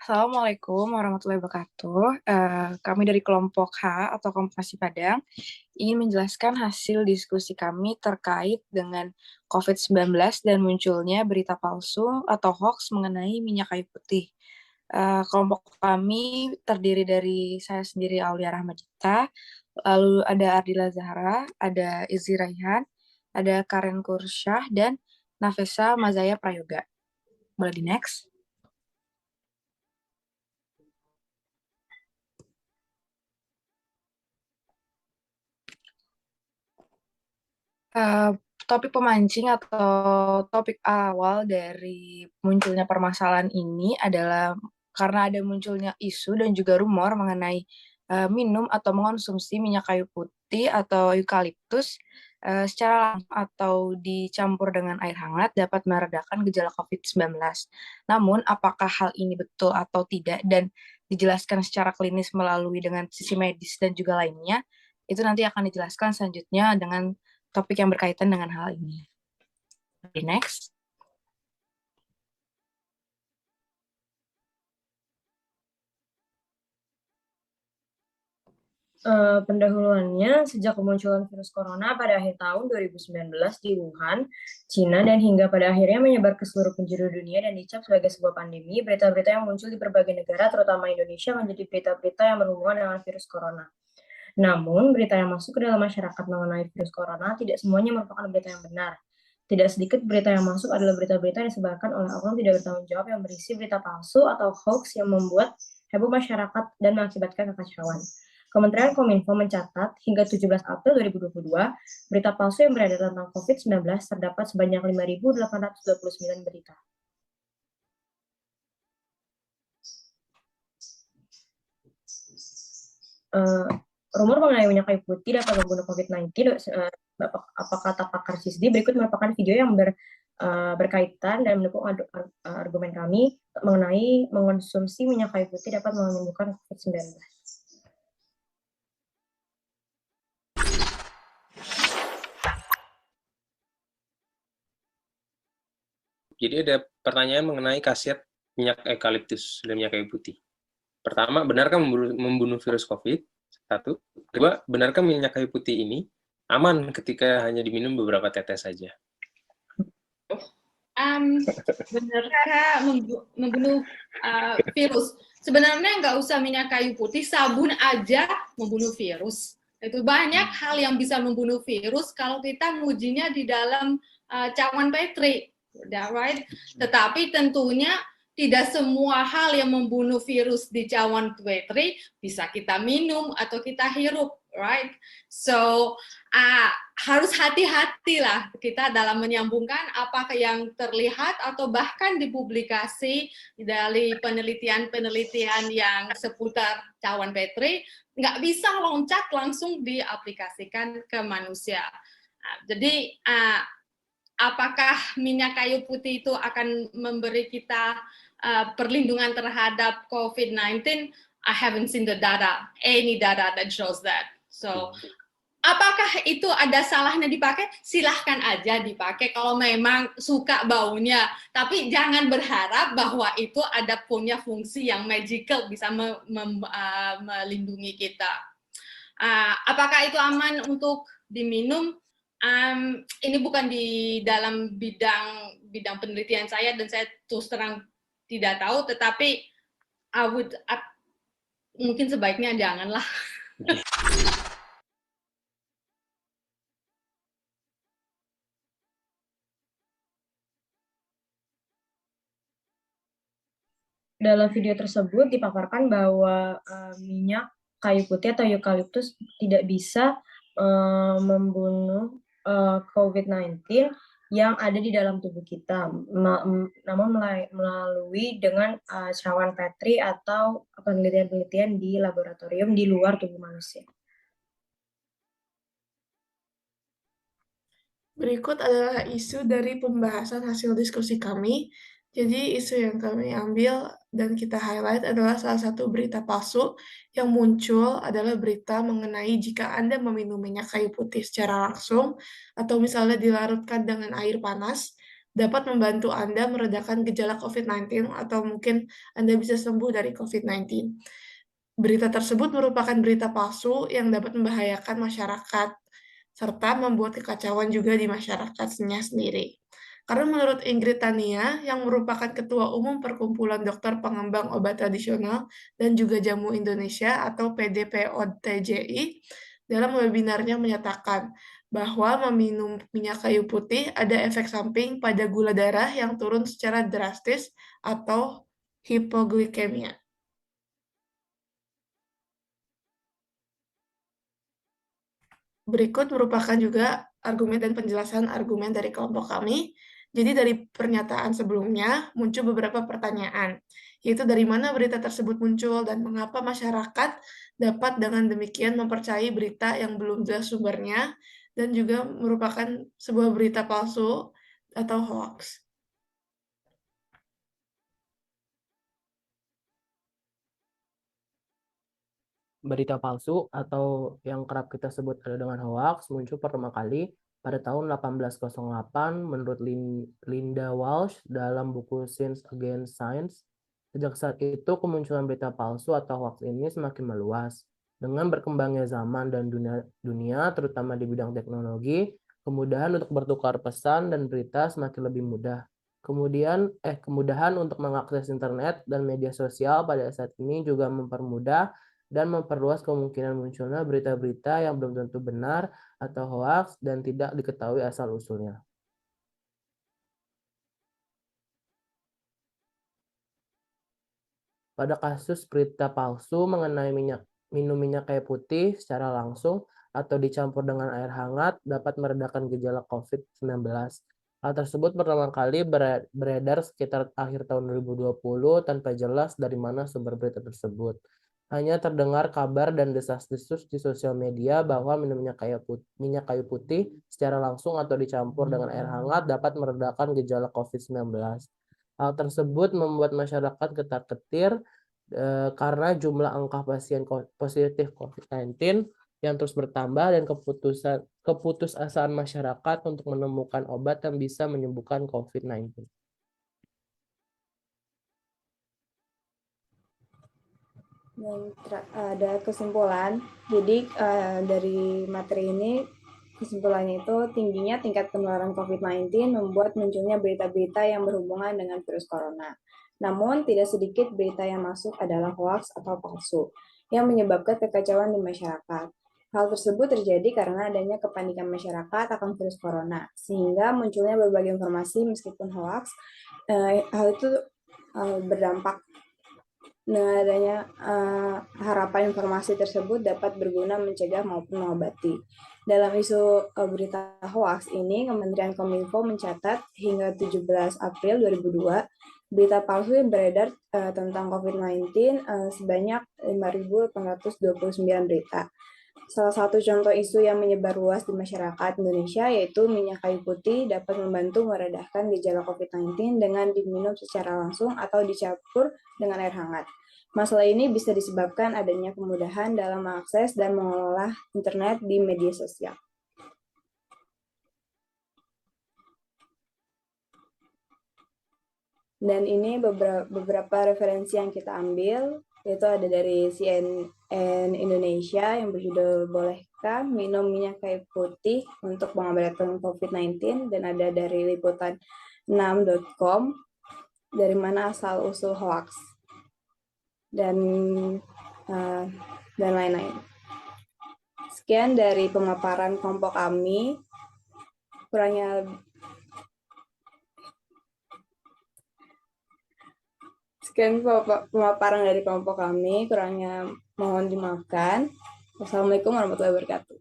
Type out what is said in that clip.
Assalamualaikum warahmatullahi wabarakatuh. Kami dari kelompok H atau kelompok nasi Padang ingin menjelaskan hasil diskusi kami terkait dengan COVID-19 dan munculnya berita palsu atau hoax mengenai minyak kayu putih. Kelompok kami terdiri dari saya sendiri Aulia Rahmadita, lalu ada Ardila Zahra, ada Izzy Raihan, ada Karen Kursyah, dan Nafesa Mazaya Prayoga. Boleh di next? Eh, Topik pemancing atau topik awal dari munculnya permasalahan ini adalah karena ada munculnya isu dan juga rumor mengenai minum atau mengonsumsi minyak kayu putih atau eukaliptus secara langsung atau dicampur dengan air hangat dapat meredakan gejala COVID-19. Namun, apakah hal ini betul atau tidak dan dijelaskan secara klinis melalui dengan sisi medis dan juga lainnya, itu nanti akan dijelaskan selanjutnya dengan topik yang berkaitan dengan hal ini. Next. Pendahuluannya, sejak kemunculan virus corona pada akhir tahun 2019 di Wuhan, Cina, dan hingga pada akhirnya menyebar ke seluruh penjuru dunia dan dicap sebagai sebuah pandemi, berita-berita yang muncul di berbagai negara, terutama Indonesia, menjadi berita-berita yang berhubungan dengan virus corona. Namun, berita yang masuk ke dalam masyarakat mengenai virus corona tidak semuanya merupakan berita yang benar. Tidak sedikit berita yang masuk adalah berita-berita yang disebarkan oleh oknum tidak bertanggung jawab yang berisi berita palsu atau hoax yang membuat heboh masyarakat dan mengakibatkan kekacauan. Kementerian Kominfo mencatat hingga 17 April 2022, berita palsu yang beredar tentang COVID-19 terdapat sebanyak 5.829 berita. Rumor mengenai minyak kayu putih dapat membunuh COVID-19, apa kata pakar CISDI, berikut merupakan video yang berkaitan dan mendukung argumen kami mengenai mengonsumsi minyak kayu putih dapat menyembuhkan COVID-19. Jadi ada pertanyaan mengenai khasiat minyak eukaliptus dan minyak kayu putih. Pertama, benarkah membunuh virus COVID? Satu. Kedua, benarkah minyak kayu putih ini aman ketika hanya diminum beberapa tetes saja? Benarkah membunuh virus? Sebenarnya nggak usah minyak kayu putih, sabun aja membunuh virus. Itu banyak hal yang bisa membunuh virus kalau kita ngujinya di dalam cawan Petri. Right? Tetapi tentunya tidak semua hal yang membunuh virus di cawan Petri bisa kita minum atau kita hirup, right? So harus hati-hati lah kita dalam menyambungkan apa yang terlihat atau bahkan dipublikasi dari penelitian-penelitian yang seputar cawan Petri, nggak bisa loncat langsung diaplikasikan ke manusia. Jadi apakah minyak kayu putih itu akan memberi kita perlindungan terhadap COVID-19? I haven't seen the data, any data that shows that. So, apakah itu ada salahnya dipakai? Silahkan aja dipakai kalau memang suka baunya. Tapi jangan berharap bahwa itu ada punya fungsi yang magical bisa melindungi kita. Apakah itu aman untuk diminum? Ini bukan di dalam bidang penelitian saya dan saya terus terang tidak tahu, tetapi mungkin sebaiknya janganlah. Dalam video tersebut dipaparkan bahwa minyak kayu putih atau eukaliptus tidak bisa membunuh COVID-19 yang ada di dalam tubuh kita, namun melalui dengan cawan Petri atau penelitian-penelitian di laboratorium di luar tubuh manusia. Berikut adalah isu dari pembahasan hasil diskusi kami. Jadi isu yang kami ambil dan kita highlight adalah salah satu berita palsu yang muncul adalah berita mengenai jika Anda meminum minyak kayu putih secara langsung atau misalnya dilarutkan dengan air panas, dapat membantu Anda meredakan gejala COVID-19 atau mungkin Anda bisa sembuh dari COVID-19. Berita tersebut merupakan berita palsu yang dapat membahayakan masyarakat, serta membuat kekacauan juga di masyarakatnya sendiri. Karena menurut Ingrid Tania, yang merupakan Ketua Umum Perkumpulan Dokter Pengembang Obat Tradisional dan juga Jamu Indonesia atau PDPOTJI, dalam webinarnya menyatakan bahwa meminum minyak kayu putih ada efek samping pada gula darah yang turun secara drastis atau hipoglikemia. Berikut merupakan juga argumen dan penjelasan argumen dari kelompok kami. Jadi dari pernyataan sebelumnya muncul beberapa pertanyaan, yaitu dari mana berita tersebut muncul dan mengapa masyarakat dapat dengan demikian mempercayai berita yang belum jelas sumbernya dan juga merupakan sebuah berita palsu atau hoax. Berita palsu atau yang kerap kita sebut dengan hoax muncul pertama kali pada tahun 1808 menurut Linda Walsh dalam buku Science Against Science. Sejak saat itu kemunculan berita palsu atau hoax ini semakin meluas. Dengan berkembangnya zaman dan dunia terutama di bidang teknologi, kemudahan untuk bertukar pesan dan berita semakin lebih mudah. Kemudahan untuk mengakses internet dan media sosial pada saat ini juga mempermudah dan memperluas kemungkinan munculnya berita-berita yang belum tentu benar atau hoaks dan tidak diketahui asal-usulnya. Pada kasus berita palsu mengenai minum minyak kayu putih secara langsung atau dicampur dengan air hangat dapat meredakan gejala COVID-19. Hal tersebut pertama kali beredar sekitar akhir tahun 2020 tanpa jelas dari mana sumber berita tersebut. Hanya terdengar kabar dan desas-desus di sosial media bahwa minum minyak kayu putih secara langsung atau dicampur dengan air hangat dapat meredakan gejala COVID-19. Hal tersebut membuat masyarakat ketar-ketir karena jumlah angka pasien positif COVID-19 yang terus bertambah dan keputusasaan masyarakat untuk menemukan obat yang bisa menyembuhkan COVID-19. Dan ada kesimpulan, jadi dari materi ini kesimpulannya itu tingginya tingkat penularan COVID-19 membuat munculnya berita-berita yang berhubungan dengan virus corona. Namun tidak sedikit berita yang masuk adalah hoax atau palsu yang menyebabkan kekacauan di masyarakat. Hal tersebut terjadi karena adanya kepanikan masyarakat akan virus corona, sehingga munculnya berbagai informasi meskipun hoax. Hal itu berdampak. Dengan adanya harapan informasi tersebut dapat berguna mencegah maupun mengobati. Dalam isu berita hoax ini, Kementerian Kominfo mencatat hingga 17 April 2002, berita palsu yang beredar tentang COVID-19 sebanyak 5.829 berita. Salah satu contoh isu yang menyebar luas di masyarakat Indonesia yaitu minyak kayu putih dapat membantu meredahkan gejala COVID-19 dengan diminum secara langsung atau dicampur dengan air hangat. Masalah ini bisa disebabkan adanya kemudahan dalam mengakses dan mengelola internet di media sosial. Dan ini beberapa referensi yang kita ambil, yaitu ada dari CNN Indonesia yang berjudul "Bolehkah minum minyak kayu putih untuk pengobatan COVID-19?" dan ada dari liputan6.com, dari mana asal-usul hoax, dan lain-lain. Sekian dari pemaparan kelompok kami. Sekian pemaparan dari kelompok kami, kurangnya mohon dimaafkan. Wassalamualaikum warahmatullahi wabarakatuh.